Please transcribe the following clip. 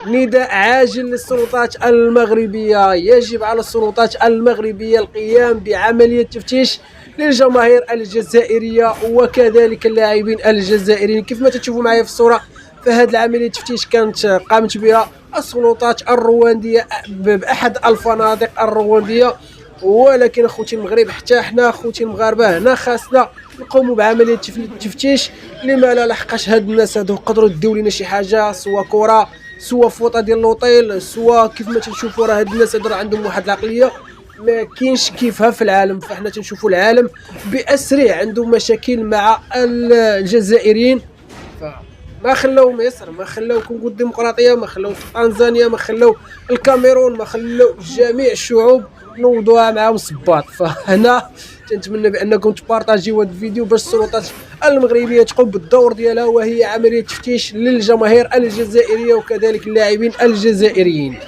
نداء عاجل للسلطات المغربية. يجب على السلطات المغربية القيام بعملية تفتيش للجماهير الجزائرية وكذلك اللاعبين الجزائريين. كيف ما تشوفوا معايا في الصورة، فهذه العملية التفتيش كانت قامت بها السلطات الرواندية بأحد الفنادق الرواندية. ولكن اخوتي المغرب، حتى حنا اخوتي المغاربه هنا خاصنا نقوموا بعمليه التفتيش. لما لا لحقاش هاد الناس هادو يقدروا يديو لينا شي حاجه، سوا كره سوا فوطه ديال لوطيل، سوا كيف ما تنشوفوا راه هاد الناس هادو عندهم واحد العقليه ما كاينش كيفها في العالم. فاحنا تنشوفوا العالم باسره عندهم مشاكل مع الجزائريين، ما خلاو مصر، ما خلاو كونغو الديمقراطيه، ما خلاو تنزانيا، ما خلاو الكاميرون، ما خلاو جميع الشعوب نوضوها معاهم صباط. فهنا تنتمنى بانكم تبارطاجيو هذا الفيديو باش السلطات المغربيه تقوم بالدور ديالها، وهي عمليه تفتيش للجماهير الجزائريه وكذلك اللاعبين الجزائريين.